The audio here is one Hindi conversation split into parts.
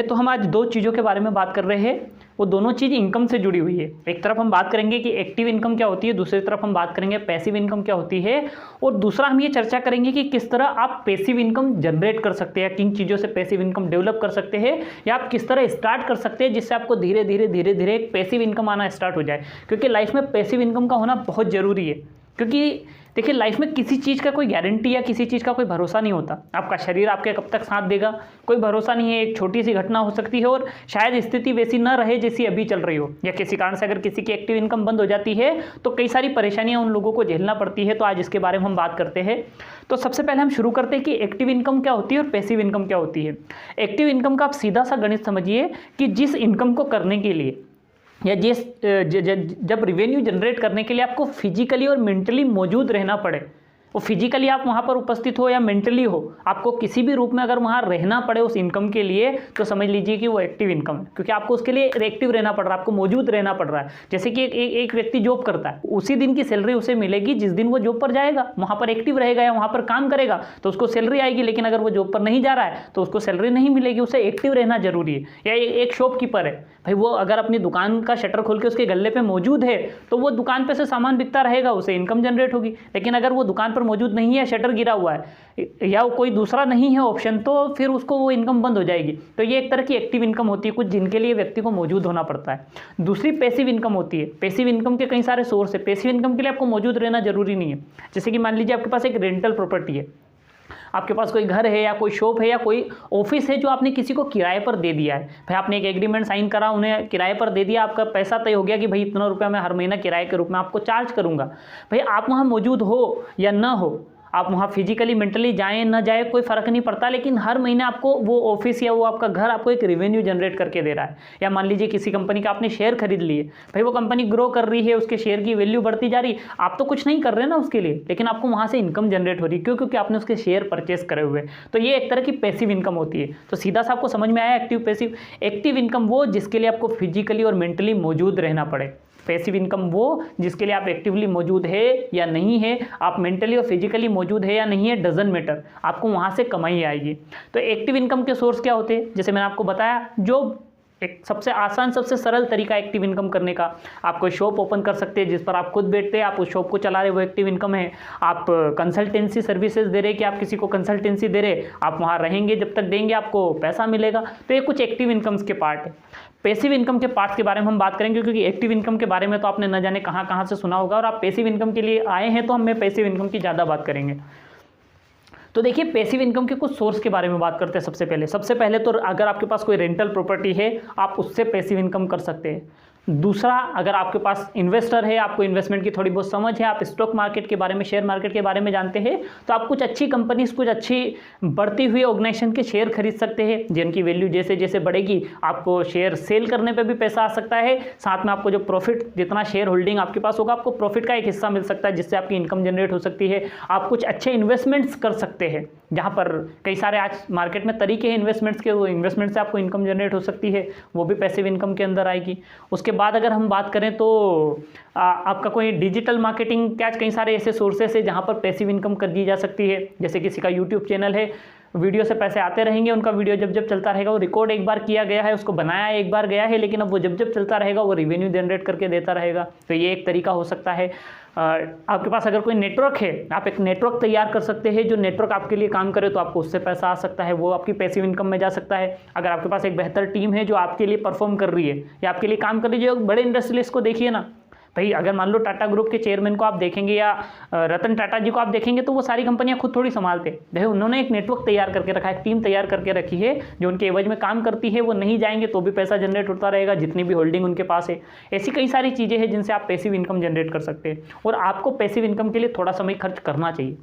तो हम आज दो चीज़ों के बारे में बात कर रहे हैं, वो दोनों चीज़ इनकम से जुड़ी हुई है। एक तरफ हम बात करेंगे कि एक्टिव इनकम क्या होती है, दूसरी तरफ हम बात करेंगे पैसिव इनकम क्या होती है, और दूसरा हम ये चर्चा करेंगे कि किस तरह आप पैसिव इनकम जनरेट कर सकते हैं, किन चीज़ों से पैसिव इनकम डेवलप कर सकते हैं, या आप किस तरह स्टार्ट कर सकते हैं जिससे आपको धीरे धीरे एक पैसिव इनकम आना स्टार्ट हो जाए। क्योंकि लाइफ में पैसिव इनकम का होना बहुत ज़रूरी है, क्योंकि देखिए लाइफ में किसी चीज़ का कोई गारंटी या किसी चीज़ का कोई भरोसा नहीं होता। आपका शरीर आपके कब तक साथ देगा कोई भरोसा नहीं है। एक छोटी सी घटना हो सकती है और शायद स्थिति वैसी न रहे जैसी अभी चल रही हो, या किसी कारण से अगर किसी की एक्टिव इनकम बंद हो जाती है तो कई सारी परेशानियां उन लोगों को झेलना पड़ती है। तो आज इसके बारे में हम बात करते हैं। तो सबसे पहले हम शुरू करते हैं कि एक्टिव इनकम क्या होती है और पैसिव इनकम क्या होती है। एक्टिव इनकम का आप सीधा सा गणित समझिए कि जिस इनकम को करने के लिए या जब रिवेन्यू जनरेट करने के लिए आपको फिजिकली और मेंटली मौजूद रहना पड़े, वो फिजिकली आप वहाँ पर उपस्थित हो या मेंटली हो, आपको किसी भी रूप में अगर वहाँ रहना पड़े उस इनकम के लिए, तो समझ लीजिए कि वो एक्टिव इनकम है। क्योंकि आपको उसके लिए एक्टिव रहना पड़ रहा है, आपको मौजूद रहना पड़ रहा है। जैसे कि एक व्यक्ति जॉब करता है, उसी दिन की सैलरी उसे मिलेगी जिस दिन वो जॉब पर जाएगा, वहाँ पर एक्टिव रहेगा या वहाँ पर काम करेगा तो उसको सैलरी आएगी। लेकिन अगर वो जॉब पर नहीं जा रहा है तो उसको सैलरी नहीं मिलेगी। उसे एक्टिव रहना जरूरी है। या एक शॉपकीपर है भाई, वो अगर अपनी दुकान का शटर खोल के उसके गल्ले पे मौजूद है तो वो दुकान पे से सामान बिकता रहेगा, उसे इनकम जनरेट होगी। लेकिन अगर वो दुकान पर मौजूद नहीं है, शटर गिरा हुआ है या कोई दूसरा नहीं है ऑप्शन, तो फिर उसको वो इनकम बंद हो जाएगी। तो ये एक तरह की एक्टिव इनकम होती है, कुछ जिनके लिए व्यक्ति को मौजूद होना पड़ता है। दूसरी पैसिव इनकम होती है। पैसिव इनकम के कई सारे सोर्स है। पैसिव इनकम के लिए आपको मौजूद रहना जरूरी नहीं है। जैसे कि मान लीजिए आपके पास एक रेंटल प्रॉपर्टी है, आपके पास कोई घर है या कोई शॉप है या कोई ऑफिस है जो आपने किसी को किराए पर दे दिया है। भाई आपने एक एग्रीमेंट साइन करा, उन्हें किराए पर दे दिया, आपका पैसा तय हो गया कि भाई इतना रुपया मैं हर महीना किराए के रूप में आपको चार्ज करूंगा। भाई आप वहाँ मौजूद हो या ना हो, आप वहाँ फिजिकली मेंटली जाएं ना जाए कोई फ़र्क नहीं पड़ता, लेकिन हर महीने आपको वो ऑफिस या वो आपका घर आपको एक रेवेन्यू जनरेट करके दे रहा है। या मान लीजिए किसी कंपनी का आपने शेयर खरीद लिए, भाई वो कंपनी ग्रो कर रही है, उसके शेयर की वैल्यू बढ़ती जा रही, आप तो कुछ नहीं कर रहे ना उसके लिए, लेकिन आपको वहाँ से इनकम जनरेट हो रही है। क्यों? क्योंकि आपने उसके शेयर परचेस करे हुए। तो ये एक तरह की पैसिव इनकम होती है। तो सीधा सा आपको समझ में आया एक्टिव पैसिव। एक्टिव इनकम वो जिसके लिए आपको फिजिकली और मेंटली मौजूद रहना पड़े। पैसिव इनकम वो जिसके लिए आप एक्टिवली मौजूद है या नहीं है, आप मेंटली और फिजिकली मौजूद है या नहीं है, डजंट मैटर, आपको वहाँ से कमाई आएगी। तो एक्टिव इनकम के सोर्स क्या होते हैं? जैसे मैंने आपको बताया, जो एक सबसे आसान सबसे सरल तरीका एक्टिव इनकम करने का, आप कोई शॉप ओपन कर सकते हैं जिस पर आप खुद बैठते हैं, आप उस शॉप को चला रहे, वो एक्टिव इनकम है। आप कंसल्टेंसी सर्विसेज दे रहे कि आप किसी को कंसल्टेंसी दे रहे, आप वहाँ रहेंगे, जब तक देंगे आपको पैसा मिलेगा। तो ये कुछ एक्टिव इनकम्स के पार्ट है। पैसिव इनकम के पार्ट्स के बारे में हम बात करेंगे, क्योंकि एक्टिव इनकम के बारे में तो आपने न जाने कहाँ से सुना होगा, और आप पैसिव इनकम के लिए आए हैं तो हम पैसिव इनकम की ज़्यादा बात करेंगे। तो देखिए पैसिव इनकम के कुछ सोर्स के बारे में बात करते हैं। सबसे पहले तो अगर आपके पास कोई रेंटल प्रॉपर्टी है, आप उससे पैसिव इनकम कर सकते हैं। दूसरा, अगर आपके पास इन्वेस्टर है, आपको इन्वेस्टमेंट की थोड़ी बहुत समझ है, आप स्टॉक मार्केट के बारे में, शेयर मार्केट के बारे में जानते हैं, तो आप कुछ अच्छी कंपनीज, कुछ अच्छी बढ़ती हुई ऑर्गेनाइजेशन के शेयर खरीद सकते हैं, जिनकी वैल्यू जैसे जैसे बढ़ेगी आपको शेयर सेल करने पे भी पैसा आ सकता है। साथ में आपको जो प्रॉफिट, जितना शेयर होल्डिंग आपके पास होगा, आपको प्रॉफिट का एक हिस्सा मिल सकता है, जिससे आपकी इनकम जनरेट हो सकती है। आप कुछ अच्छे इन्वेस्टमेंट्स कर सकते हैं, जहाँ पर कई सारे आज मार्केट में तरीके हैं इन्वेस्टमेंट्स के, वो इन्वेस्टमेंट से आपको इनकम जनरेट हो सकती है, वो भी पैसिव इनकम के अंदर आएगी। उसके बाद अगर हम बात करें तो आपका कोई डिजिटल मार्केटिंग के आज कई सारे ऐसे सोर्सेस है जहाँ पर पैसिव इनकम कर दी जा सकती है। जैसे किसी का यूट्यूब चैनल है, वीडियो से पैसे आते रहेंगे, उनका वीडियो जब जब चलता रहेगा, वो रिकॉर्ड एक बार किया गया है, उसको बनाया एक बार गया है, लेकिन अब वो जब जब चलता रहेगा वो रिवेन्यू जनरेट करके देता रहेगा। तो ये एक तरीका हो सकता है। आपके पास अगर कोई नेटवर्क है, आप एक नेटवर्क तैयार कर सकते हैं, जो नेटवर्क आपके लिए काम करे, तो आपको उससे पैसा आ सकता है, वो आपकी पैसिव इनकम में जा सकता है। अगर आपके पास एक बेहतर टीम है जो आपके लिए परफॉर्म कर रही है या आपके लिए काम कर रही है, जो बड़े इंडस्ट्रियलिस्ट को देखिए ना भाई, अगर मान लो टाटा ग्रुप के चेयरमैन को आप देखेंगे या रतन टाटा जी को आप देखेंगे, तो वो सारी कंपनियां खुद थोड़ी संभालते हैं। देखो उन्होंने एक नेटवर्क तैयार करके रखा है, टीम तैयार करके रखी है जो उनके एवज में काम करती है। वो नहीं जाएंगे तो भी पैसा जनरेट होता रहेगा, जितनी भी होल्डिंग उनके पास है। ऐसी कई सारी चीज़ें हैं जिनसे आप पैसिव इनकम जनरेट कर सकते हैं। और आपको पैसिव इनकम के लिए थोड़ा समय खर्च करना चाहिए,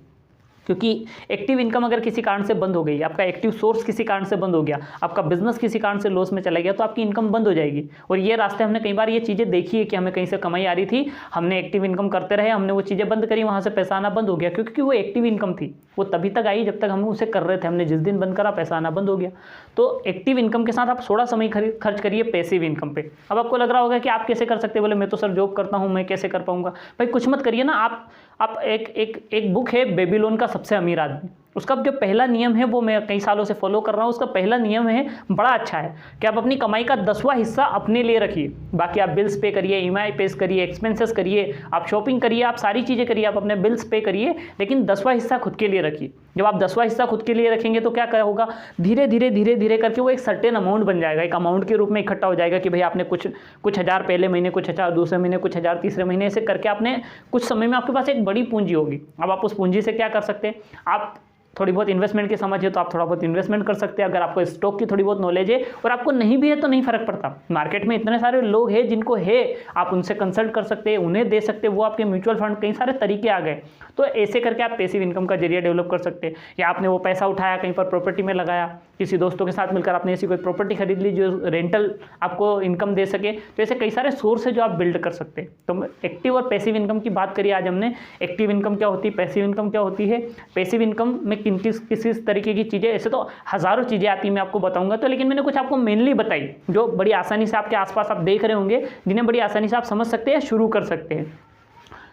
क्योंकि एक्टिव इनकम अगर किसी कारण से बंद हो गई, आपका एक्टिव सोर्स किसी कारण से बंद हो गया, आपका बिजनेस किसी कारण से लॉस में चला गया, तो आपकी इनकम बंद हो जाएगी। और ये रास्ते हमने कई बार ये चीज़ें देखी है कि हमें कहीं से कमाई आ रही थी, हमने एक्टिव इनकम करते रहे, हमने वो चीज़ें बंद करी, वहाँ से पैसा आना बंद हो गया, क्योंकि वो एक्टिव इनकम थी, वो तभी तक आई जब तक हम उसे कर रहे थे। हमने जिस दिन बंद करा पैसा आना बंद हो गया। तो एक्टिव इनकम के साथ आप थोड़ा समय खर्च करिए पैसिव इनकम पे। अब आपको लग रहा होगा कि आप कैसे कर सकते हैं, बोले मैं तो सर जॉब करता हूँ, मैं कैसे कर पाऊंगा। भाई कुछ मत करिए ना, आप एक बुक है बेबीलोन का सबसे अमीर आदमी, उसका जो पहला नियम है वो मैं कई सालों से फॉलो कर रहा हूँ। उसका पहला नियम है, बड़ा अच्छा है, कि आप अपनी कमाई का 10वां हिस्सा अपने लिए रखिए। बाकी आप बिल्स पे करिए, EMI पे करिए, एक्सपेंसेस करिए, आप शॉपिंग करिए, आप सारी चीज़ें करिए, आप अपने बिल्स पे करिए, लेकिन 10वां हिस्सा खुद के लिए रखिए। जब आप 10वां हिस्सा खुद के लिए रखेंगे तो क्या होगा, धीरे धीरे करके वो एक सर्टेन अमाउंट बन जाएगा, एक अमाउंट के रूप में इकट्ठा हो जाएगा कि भाई आपने कुछ हज़ार पहले महीने, कुछ हज़ार दूसरे महीने, कुछ हज़ार तीसरे महीने, ऐसे करके आपने कुछ समय में आपके पास एक बड़ी पूंजी होगी। अब आप उस पूंजी से क्या कर सकते हैं, आप थोड़ी बहुत इन्वेस्टमेंट की समझ है तो आप थोड़ा बहुत इन्वेस्टमेंट कर सकते हैं। अगर आपको स्टॉक की थोड़ी बहुत नॉलेज है और आपको नहीं भी है तो नहीं फर्क पड़ता, मार्केट में इतने सारे लोग हैं जिनको है, आप उनसे कंसल्ट कर सकते हैं, उन्हें दे सकते हैं, वो आपके म्यूचुअल फंड, कई सारे तरीके आ गए। तो ऐसे करके आप पैसिव इनकम का जरिया डेवलप कर सकते हैं। या आपने वो पैसा उठाया कहीं पर प्रॉपर्टी में लगाया, किसी दोस्तों के साथ मिलकर आपने ऐसी कोई प्रॉपर्टी खरीद ली जो रेंटल आपको इनकम दे सके, तो ऐसे कई सारे सोर्स है जो आप बिल्ड कर सकते हैं। तो एक्टिव और पैसिव इनकम की बात करिए आज हमने। एक्टिव इनकम क्या होती है, पैसिव इनकम क्या होती है, पैसिव इनकम में किस तरीके की चीज़ें, ऐसे तो हज़ारों चीज़ें आती हैं, मैं आपको बताऊंगा। तो लेकिन मैंने कुछ आपको मेनली बताई जो बड़ी आसानी से आपके आसपास आप देख रहे होंगे, जिन्हें बड़ी आसानी से आप समझ सकते हैं, शुरू कर सकते हैं।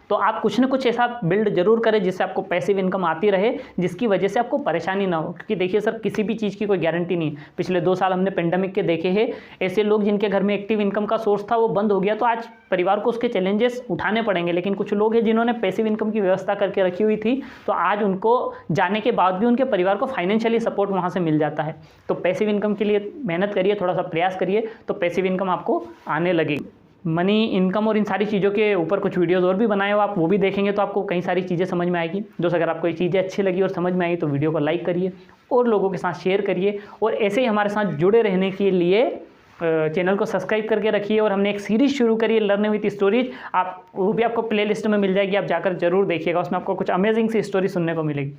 तो आप कुछ ना कुछ ऐसा बिल्ड जरूर करें जिससे आपको पैसिव इनकम आती रहे, जिसकी वजह से आपको परेशानी ना हो। क्योंकि देखिए सर, किसी भी चीज़ की कोई गारंटी नहीं है। पिछले 2 साल हमने पेंडेमिक के देखे हैं, ऐसे लोग जिनके घर में एक्टिव इनकम का सोर्स था वो बंद हो गया, तो आज परिवार को उसके चैलेंजेस उठाने पड़ेंगे। लेकिन कुछ लोग हैं जिन्होंने पैसिव इनकम की व्यवस्था करके रखी हुई थी, तो आज उनको जाने के बाद भी उनके परिवार को फाइनेंशियली सपोर्ट वहाँ से मिल जाता है। तो पैसिव इनकम के लिए मेहनत करिए, थोड़ा सा प्रयास करिए, तो पैसिव इनकम आपको आने लगेगी। मनी इनकम और इन सारी चीज़ों के ऊपर कुछ वीडियोज़ और भी बनाए हो, आप वो भी देखेंगे तो आपको कई सारी चीज़ें समझ में आएगी। दोस्तों, अगर आपको ये चीज़ें अच्छी लगी और समझ में आई तो वीडियो को लाइक करिए और लोगों के साथ शेयर करिए, और ऐसे ही हमारे साथ जुड़े रहने के लिए चैनल को सब्सक्राइब करके रखिए। और हमने एक सीरीज़ शुरू करी है, लर्न विथ स्टोरीज, आप वो भी आपको प्ले लिस्ट में मिल जाएगी, आप जाकर जरूर देखिएगा, उसमें आपको कुछ अमेजिंग सी स्टोरी सुनने को मिलेगी।